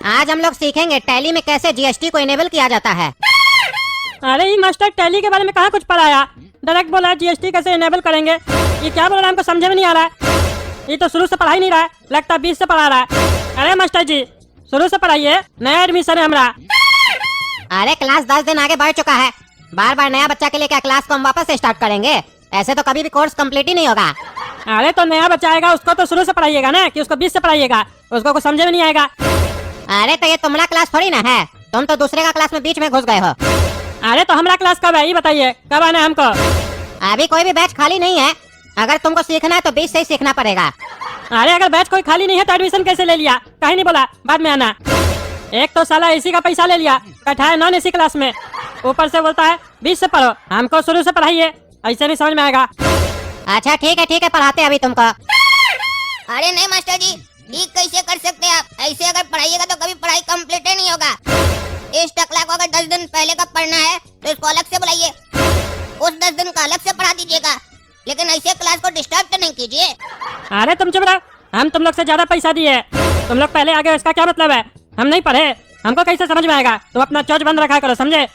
आज हम लोग सीखेंगे टैली में कैसे जीएसटी को इनेबल किया जाता है। अरे ये मास्टर टैली के बारे में कहाँ कुछ पढ़ाया, डायरेक्ट बोला जीएसटी कैसे इनेबल करेंगे। ये क्या बोल रहा है हमको समझ में नहीं आ रहा है। ये तो शुरू से पढ़ा ही नहीं रहा है, लगता है 20 से पढ़ा रहा है। अरे मास्टर जी शुरू से पढ़ाइए, नया एडमिशन है हमारा। अरे क्लास 10 दिन आगे बढ़ चुका है, बार बार नया बच्चा के लिए क्या क्लास को हम वापस से स्टार्ट करेंगे? ऐसे तो कभी भी कोर्स कंप्लीट ही नहीं होगा। अरे तो नया बच्चा आएगा उसको तो शुरू से पढ़ाइएगा ना, कि उसको 20 से पढ़ाइएगा, उसको कुछ समझे में नहीं आएगा। अरे तो ये तुम्हारा क्लास थोड़ी ना है, तुम तो दूसरे का क्लास में बीच में घुस गए हो। अरे तो हमारा क्लास कब है ये बताइए, कब आना है हमको? अभी कोई भी बैच खाली नहीं है, अगर तुमको सीखना है तो बीच से ही सीखना पड़ेगा। अरे अगर बैच कोई खाली नहीं है तो एडमिशन कैसे ले लिया? कहीं नहीं बोला बाद में आना। एक तो साला एसी का पैसा ले लिया, बैठा है नॉन एसी क्लास में, ऊपर से बोलता है 20 से पढ़ो। हमको शुरू से पढ़ाइए, ऐसे नहीं समझ में आएगा। अच्छा ठीक है पढ़ाते अभी तुमको। अरे नहीं मास्टर जी, ये कैसे कर सकते हैं आप? ऐसे अगर पढ़ाइएगा तो कभी पढ़ाई कंप्लीट ही नहीं होगा। इस टकला को अगर 10 दिन पहले का पढ़ना है तो इसको अलग से बुलाइए, उस 10 दिन का अलग से पढ़ा दीजिएगा, लेकिन ऐसे क्लास को डिस्टर्ब तो नहीं कीजिए। अरे तुम चुप रहो, हम तुम लोग से ज्यादा पैसा दिए, तुम लोग पहले आगे, इसका क्या मतलब है? हम नहीं पढ़े, हमको कैसे समझ में आएगा? तुम अपना चोच बंद रखा करो, समझे?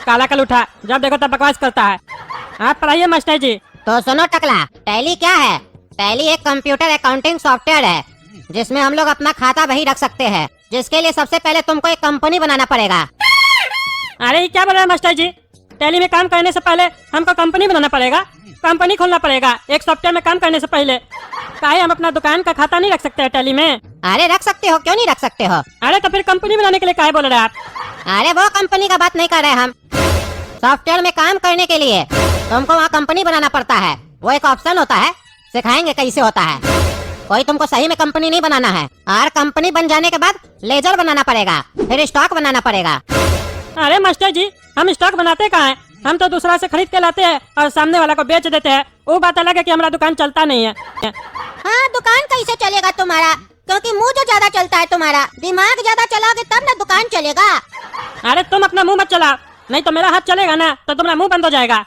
काला कल उठा, जब देखो तब बकवास करता है। आप पढ़ाइए मास्टर जी। तो सुनो टकला, टैली क्या है? टैली एक कंप्यूटर अकाउंटिंग सॉफ्टवेयर है जिसमें हम लोग अपना खाता बही रख सकते हैं, जिसके लिए सबसे पहले तुमको एक कंपनी बनाना पड़ेगा। अरे ये क्या बोल रहे हैं मास्टर जी? टैली में काम करने से पहले हमको कंपनी बनाना पड़ेगा, कंपनी खोलना पड़ेगा एक सॉफ्टवेयर में काम करने से पहले? काहे हम अपना दुकान का खाता नहीं रख सकते हैं टैली में? अरे रख सकते हो, क्यों नहीं रख सकते हो? अरे तो फिर कंपनी बनाने के लिए काहे बोल रहे हैं आप? अरे वो कंपनी का बात नहीं कर रहे हम, सॉफ्टवेयर में काम करने के लिए तुमको वहाँ कंपनी बनाना पड़ता है। वो एक ऑप्शन होता है, सिखाएंगे कैसे होता है। कोई तुमको सही में कंपनी नहीं बनाना है, और कंपनी बन जाने के बाद लेजर बनाना पड़ेगा, फिर स्टॉक बनाना पड़ेगा। अरे मास्टर जी हम स्टॉक बनाते कहाँ हैं? हम तो दूसरा से खरीद के लाते हैं और सामने वाला को बेच देते हैं। वो बात अलग है कि हमारा दुकान चलता नहीं है। हाँ दुकान कैसे चलेगा तुम्हारा? क्योंकि मुंह जो ज्यादा चलता है तुम्हारा, दिमाग ज्यादा चलाओगे तब ना दुकान चलेगा। अरे तुम अपना मुंह मत चलाओ, नहीं तो मेरा हाथ चलेगा ना तो तुम्हारा मुंह बंद हो जाएगा।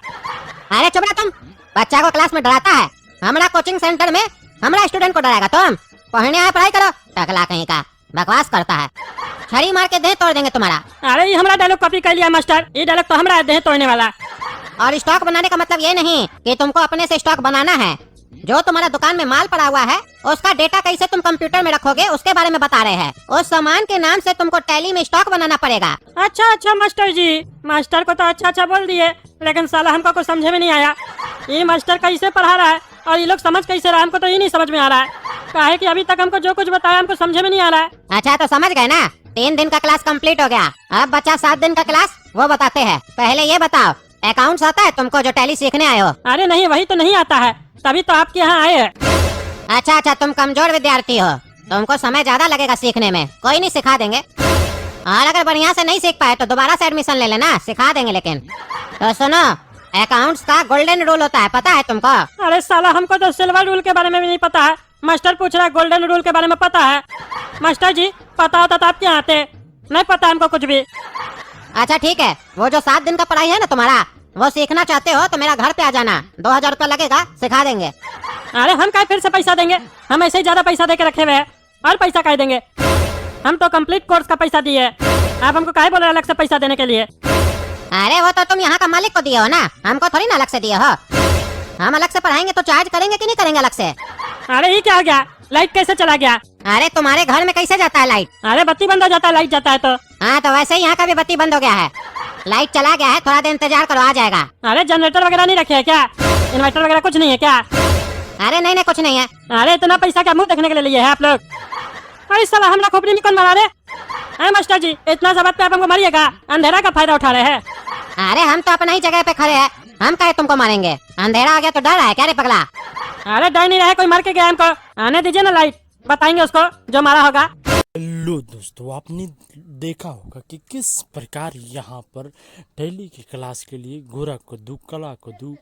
अरे चुप रहो तुम, बच्चा को क्लास में डराता है। हमारा कोचिंग सेंटर में हमारा स्टूडेंट को डराएगा तुम? पढ़ने आए पढ़ाई करो, टकला कहीं का बकवास करता है, छड़ी मार के देह तोड़ देंगे तुम्हारा। अरे ये हमारा डायलॉग कॉपी कर लिया मास्टर, ये डायलॉग तो हमारा देह तोड़ने वाला। और स्टॉक बनाने का मतलब ये नहीं कि तुमको अपने से स्टॉक बनाना है, जो तुम्हारा दुकान में माल पड़ा हुआ है उसका डेटा कैसे तुम कंप्यूटर में रखोगे उसके बारे में बता रहे हैं। उस सामान के नाम से तुमको टैली में स्टॉक बनाना पड़ेगा। अच्छा मास्टर जी, मास्टर को तो अच्छा बोल दिए, लेकिन साला हमको कुछ समझे में नहीं आया। ये मास्टर कैसे पढ़ा रहा है और ये लोग समझ कैसे रहा है, हमको तो ये नहीं समझ में आ रहा है। काहे कि अभी तक हमको जो कुछ बताया हमको समझे में नहीं आ रहा है। अच्छा तो समझ गए ना, 3 दिन का क्लास कंप्लीट हो गया, अब बच्चा 7 दिन का क्लास वो बताते हैं। पहले ये बताओ, अकाउंट्स आता है तुमको जो टैली सीखने आए हो? अरे नहीं, वही तो नहीं आता है, तभी तो आपके यहाँ आए हैं। अच्छा तुम कमजोर विद्यार्थी हो, तुमको समय ज्यादा लगेगा सीखने में, कोई नहीं सिखा देंगे। और अगर बढ़िया से नहीं सीख पाए तो दोबारा से एडमिशन ले लेना, सिखा देंगे। लेकिन तो सुनो, अकाउंट्स का गोल्डन रूल होता है, पता है तुमको? अरे साला हमको तो सिल्वर रूल के बारे में भी नहीं पता है, मास्टर पूछ रहा है गोल्डन रूल के बारे में पता है। मास्टर जी पता होता तो आप क्या आते, नहीं पता हमको कुछ भी। अच्छा ठीक है, वो जो 7 दिन का पढ़ाई है ना तुम्हारा, वो सीखना चाहते हो तो मेरा घर पे आ जाना, 2000 रुपया लगेगा, सिखा देंगे। अरे हम क्या फिर से पैसा देंगे? हम ऐसे ही ज्यादा पैसा दे के रखे हुए हैं, और पैसा क्या देंगे? हम तो कंप्लीट कोर्स का पैसा दिए, आप हमको क्या बोल रहे अलग से पैसा देने के लिए? अरे वो तो तुम यहाँ का मालिक को दिए हो ना, हमको थोड़ी ना अलग से दिए हो। हम अलग से पढ़ाएंगे तो चार्ज करेंगे कि नहीं करेंगे अलग से? अरे ये क्या हो गया, लाइट कैसे चला गया? अरे तुम्हारे घर में कैसे जाता है लाइट? अरे बत्ती बंद हो जाता है लाइट जाता है तो। हाँ तो वैसे ही यहाँ का भी बत्ती बंद हो गया है, लाइट चला गया है, थोड़ा देर इंतजार करो, आ जाएगा। अरे जनरेटर वगैरह नहीं रखे है क्या? इन्वर्टर वगैरह कुछ नहीं है क्या? अरे नहीं कुछ नहीं है। अरे इतना पैसा क्या मुंह देखने के लिए लिए है आप लोग? अरे साला हमरा खोपड़ी में कौन मारा रे? अरे मास्टर जी इतना जबत पे आप हमको मारिएगा, अंधेरा का फायदा उठा रहे हैं। अरे हम तो अपना ही जगह पे खड़े हैं, हम कहे तुमको मारेंगे? अंधेरा आ गया तो डर है क्या रे पगला? अरे डर नहीं रहे, कोई मार के गया हमको, आने दीजिए ना लाइट, बताएंगे उसको जो मारा होगा। हेलो दोस्तों, आपने देखा होगा कि किस प्रकार यहाँ पर टैली की क्लास के लिए गोरा कद्दू, कला कद्दू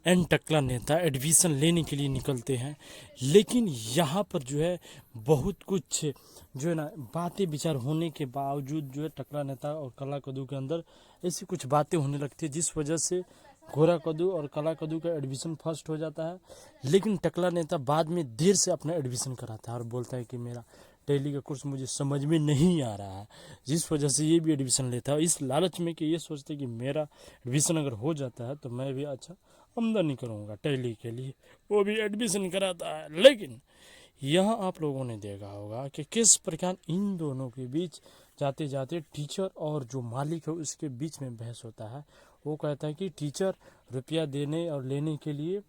एंड टकला नेता एडमिशन लेने के लिए निकलते हैं। लेकिन यहाँ पर जो है बहुत कुछ जो है ना बातें विचार होने के बावजूद जो है टकला नेता और कला कद्दू के अंदर ऐसी कुछ बातें होने लगती है, जिस वजह से गोरा कद्दू और कला कद्दू का एडमिशन फर्स्ट हो जाता है। लेकिन टकला नेता बाद में देर से अपना एडमिशन कराता है और बोलता है कि मेरा टैली का कोर्स मुझे समझ में नहीं आ रहा है, जिस वजह से ये भी एडमिशन लेता है इस लालच में कि ये सोचते कि मेरा एडमिशन अगर हो जाता है तो मैं भी अच्छा आमदनी करूँगा टैली के लिए, वो भी एडमिशन कराता है। लेकिन यहाँ आप लोगों ने देखा होगा कि किस प्रकार इन दोनों के बीच जाते जाते टीचर और जो मालिक है उसके बीच में बहस होता है। वो कहता है कि टीचर रुपया देने और लेने के लिए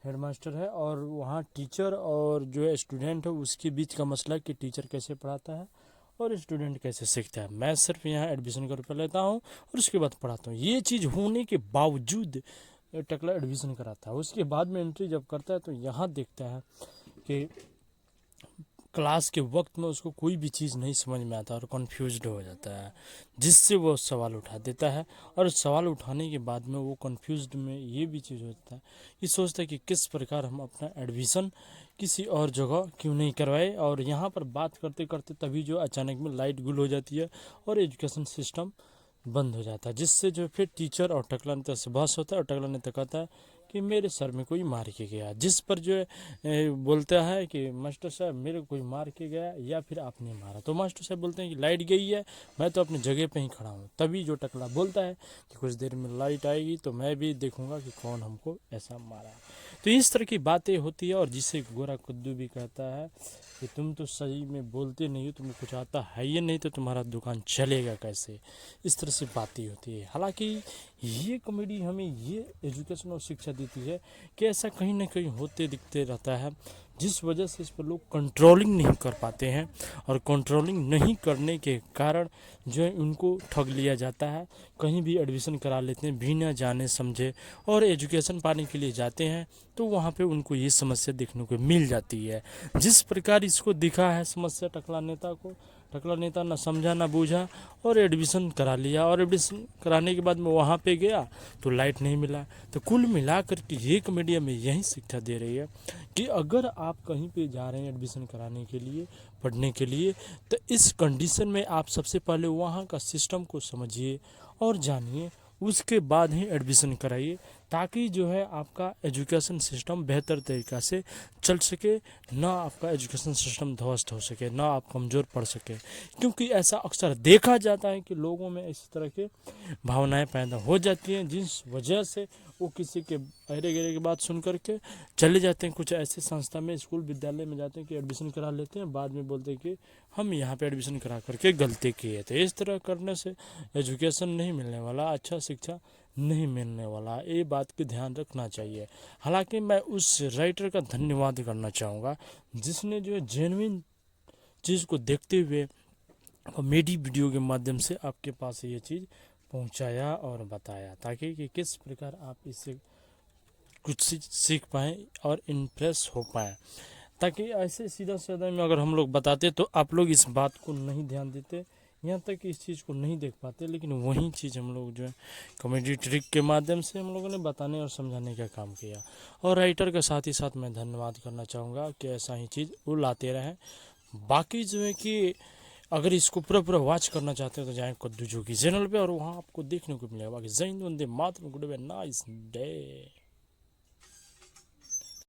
हेडमास्टर है, और वहाँ टीचर और जो स्टूडेंट है उसके बीच का मसला कि टीचर कैसे पढ़ाता है और स्टूडेंट कैसे सीखता है। मैं सिर्फ यहाँ एडमिशन का रुपया लेता हूँ और उसके बाद पढ़ाता हूँ। ये चीज़ होने के बावजूद टकला एडमिशन कराता है। उसके बाद में एंट्री जब करता है तो यहाँ देखता है कि क्लास के वक्त में उसको कोई भी चीज़ नहीं समझ में आता और कन्फ्यूज्ड हो जाता है, जिससे वो सवाल उठा देता है। और सवाल उठाने के बाद में वो कन्फ्यूज्ड में ये भी चीज़ होता है कि सोचता है कि किस प्रकार हम अपना एडमिशन किसी और जगह क्यों नहीं करवाए। और यहाँ पर बात करते करते तभी जो अचानक में लाइट गुल हो जाती है और एजुकेशन सिस्टम बंद हो जाता है, जिससे जो फिर टीचर और टकला नेता से बहस होता है। और टकला नेता कहता है कि मेरे सर में कोई मार के गया, जिस पर जो बोलता है कि मास्टर साहब मेरे को कोई मार के गया या फिर आपने मारा। तो मास्टर साहब बोलते हैं कि लाइट गई है, मैं तो अपनी जगह पे ही खड़ा हूँ। तभी जो टकला बोलता है कि कुछ देर में लाइट आएगी तो मैं भी देखूंगा कि कौन हमको ऐसा मारा है। तो इस तरह की बातें होती है। और जिसे गोरा कद्दू भी कहता है कि तुम तो सही में बोलते नहीं हो, तुम्हें कुछ आता है ये नहीं तो तुम्हारा दुकान चलेगा कैसे। इस तरह से बातें होती है। हालांकि ये कॉमेडी हमें ये एजुकेशन और शिक्षा देती है कि ऐसा कहीं ना कहीं होते दिखते रहता है, जिस वजह से इस पर लोग कंट्रोलिंग नहीं कर पाते हैं। और कंट्रोलिंग नहीं करने के कारण जो है उनको ठग लिया जाता है, कहीं भी एडमिशन करा लेते हैं बिना जाने समझे, और एजुकेशन पाने के लिए जाते हैं तो वहाँ पे उनको ये समस्या देखने को मिल जाती है। जिस प्रकार इसको दिखा है समस्या टकला नेता को, टकला नेता ना समझा ना बूझा और एडमिशन करा लिया। और एडमिशन कराने के बाद में वहाँ पे गया तो लाइट नहीं मिला। तो कुल मिलाकर के ये कॉमेडी में यही शिक्षा दे रही है कि अगर आप कहीं पे जा रहे हैं एडमिशन कराने के लिए, पढ़ने के लिए, तो इस कंडीशन में आप सबसे पहले वहाँ का सिस्टम को समझिए और जानिए, उसके बाद ही एडमिशन कराइए, ताकि जो है आपका एजुकेशन सिस्टम बेहतर तरीक़ा से चल सके, ना आपका एजुकेशन सिस्टम ध्वस्त हो सके, ना आप कमज़ोर पड़ सके। क्योंकि ऐसा अक्सर देखा जाता है कि लोगों में इस तरह के भावनाएं पैदा हो जाती हैं, जिस वजह से वो किसी के अरे गरे की बात सुन करके चले जाते हैं। कुछ ऐसे संस्था में, स्कूल विद्यालय में जाते हैं कि एडमिशन करा लेते हैं, बाद में बोलते हैं कि हम यहाँ पे एडमिशन करा करके गलती किए थे। इस तरह करने से एजुकेशन नहीं मिलने वाला, अच्छा शिक्षा नहीं मिलने वाला। ये बात की ध्यान रखना चाहिए। हालांकि मैं उस राइटर का धन्यवाद करना चाहूँगा जिसने जो है जेन्युइन चीज़ को देखते हुए कॉमेडी वीडियो के माध्यम से आपके पास ये चीज़ पहुंचाया और बताया, ताकि कि किस प्रकार आप इससे कुछ सीख पाएँ और इम्प्रेस हो पाएँ। ताकि ऐसे सीधा साधा में अगर हम लोग बताते तो आप लोग इस बात को नहीं ध्यान देते, यहाँ तक कि इस चीज़ को नहीं देख पाते। लेकिन वही चीज़ हम लोग जो है कॉमेडी ट्रिक के माध्यम से हम लोगों ने बताने और समझाने का काम किया। और राइटर के साथ ही साथ मैं धन्यवाद करना चाहूँगा कि ऐसा ही चीज़ वो लाते रहें। बाकी जो है कि अगर इसको पूरा वॉच करना चाहते हो तो जाएँ कद्दू जोगी चैनल पे, और वहाँ आपको देखने को मिलेगा। बाकी जय Hind, Vande Mataram, good bye, nice day.